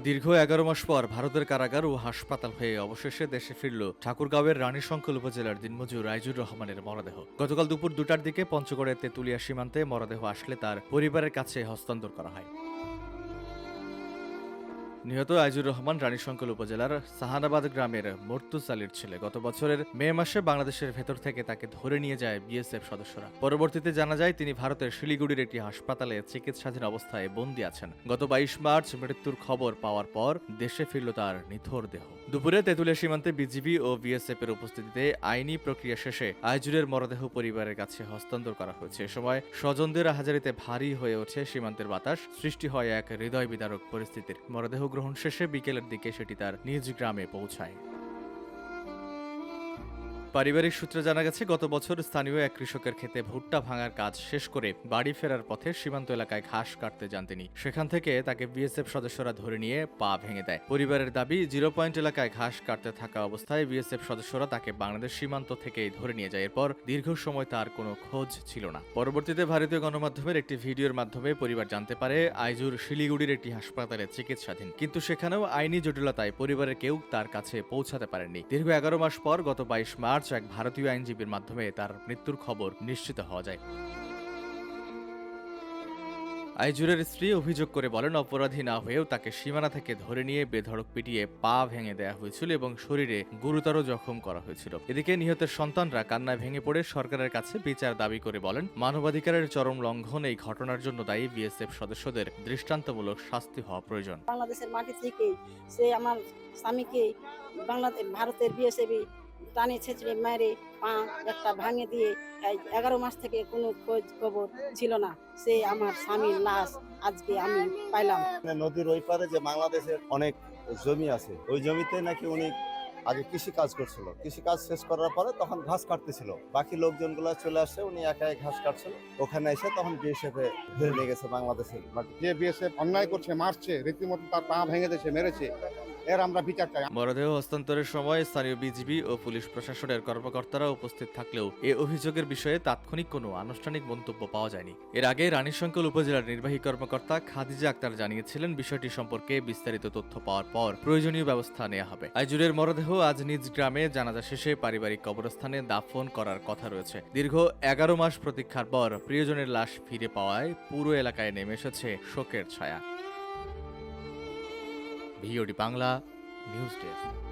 দীর্ঘ ১১ মাস পর ভারতের কারাগার ও হাসপাতাল হয়ে অবশেষে দেশে ফিরল ঠাকুরগাঁওয়ের রানীশঙ্কল উপজেলার দিনমজুর আইজুর রহমানের মরদেহ। গতকাল দুপুর ২টার দিকে পঞ্চগড়ের তেঁতুলিয়া সীমান্তে মরদেহ আসলে তার পরিবারের কাছে হস্তান্তর করা হয়। নিহত আইজুর রহমান রানীশঙ্কল উপজেলার সাহানাবাদ গ্রামের মর্তুজ আলীর ছেলে। গত বছরের মে মাসে বাংলাদেশের ভেতর থেকে তাকে ধরে নিয়ে যায় বিএসএফ সদস্যরা। পরবর্তীতে জানা যায় তিনি ভারতের শিলিগুড়ির একটি হাসপাতালে চিকিৎসাধীন অবস্থায় বন্দী আছেন। গত ২২ মার্চ মৃত্যুর খবর পাওয়ার পর দেশে ফিরল তার নিথর দেহ। দুপুরে তেঁতুলিয়া সীমান্তে বিজিবি ও বিএসএফ এর উপস্থিতিতে আইনি প্রক্রিয়া শেষে আইজুরের মরদেহ পরিবারের কাছে হস্তান্তর করা হয়েছে। এ সময় স্বজনদের আহাজারিতে ভারী হয়ে ওঠে সীমান্তের বাতাস, সৃষ্টি হয় এক হৃদয় বিদারক পরিস্থিতির। মরদেহ গ্রহণ শেষে বিকেলের দিকে সেটি তার নিজ গ্রামে পৌঁছায়। পারিবারিক সূত্রে জানা গেছে, গত বছর স্থানীয় এক কৃষকের ক্ষেতে ভুট্টা ভাঙার কাজ শেষ করে বাড়ি ফেরার পথে সীমান্ত এলাকায় ঘাস কাটতে যান তিনি। সেখান থেকে তাকে বিএসএফ সদস্যরা ধরে নিয়ে পা ভেঙে দেয়। পরিবারের দাবি, 0 পয়েন্ট এলাকায় ঘাস কাটতে থাকা অবস্থায় বিএসএফ সদস্যরা তাকে বাংলাদেশ সীমান্ত থেকেই ধরে নিয়ে যায়। এরপর দীর্ঘ সময় তার কোনো খোঁজ ছিল না। পরবর্তীতে ভারতীয় গণমাধ্যমের একটি ভিডিওর মাধ্যমে পরিবার জানতে পারে আইজুর শিলিগুড়ির একটি হাসপাতালে চিকিৎসাধীন, কিন্তু সেখানেও আইনি জটিলতায় পরিবারের কেউ তার কাছে পৌঁছাতে পারেননি। দীর্ঘ 11 মাস পর গত 22 মার্চ এক ভারতীয় আইনজীবীর মাধ্যমে তার মৃত্যুর খবর নিশ্চিত হওয়া যায়। আইজুরের স্ত্রী অভিযোগ করে বলেন, অপরাধী না হয়েও তাকে সীমানা থেকে ধরে নিয়ে বেধড়ক পিটিয়ে পা ভেঙে দেওয়া হয়েছিল এবং শরীরে গুরুতর জখম করা হয়েছিল। এদিকে নিহতের সন্তানরা কান্নায় ভেঙে পড়ে সরকারের কাছে বিচার দাবি করে বলেন, মানবাধিকারের চরম লঙ্ঘন এই ঘটনার জন্য দায়ী বিএসএফ সদস্যদের দৃষ্টান্তমূলক শাস্তি হওয়া প্রয়োজন। বাংলাদেশের মাটি থেকে সে আমার স্বামীকে ভারতের বিএসএফ টানে ছেঁচড়ে মেরে পা একটা ভাঙে দিয়ে 11 মাস থেকে কোনো খোঁজ খবর ছিল না। সে আমার স্বামীর লাশ আজকে আমি পাইলাম। নদীর ওই পারে যে বাংলাদেশের অনেক জমি আছে, ওই জমিতে নাকি উনি আগে কৃষি কাজ করছিল। কৃষি কাজ শেষ করার পরে তখন ঘাস কাটতেছিল, বাকি লোকজনগুলো চলে আসছে, উনি একাই ঘাস কাটছিল। ওখানে এসে তখন বিএসএফ ধরে নিয়ে গেছে বাংলাদেশের মাটি। যে বিএসএফ অন্যায় করছে, মারছে, রীতিমতো তার পা ভেঙে দিয়েছে, মেরেছে, এর আমরা বিচার চাই। মরদেহ হস্তান্তরের সময় স্থানীয় বিজিবি ও পুলিশ প্রশাসনের কর্মকর্তারা উপস্থিত থাকলেও এ অভিযোগের বিষয়ে তাৎক্ষণিক কোনো আনুষ্ঠানিক মন্তব্য পাওয়া যায়নি। এর আগে রানীশঙ্কল উপজেলার নির্বাহী কর্মকর্তা খাদিজা আক্তার জানিয়েছিলেন, বিষয়টি সম্পর্কে বিস্তারিত তথ্য পাওয়ার পর প্রয়োজনীয় ব্যবস্থা নেওয়া হবে। আইজুরের মরদেহ আজ নিজ গ্রামে জানাজা শেষে পারিবারিক কবরস্থানে দাফন করার কথা রয়েছে। দীর্ঘ 11 মাস প্রতীক্ষার পর প্রিয়জনের লাশ ফিরে পাওয়ায় পুরো এলাকায় নেমে এসেছে শোকের ছায়া। VOD Bangla news desk.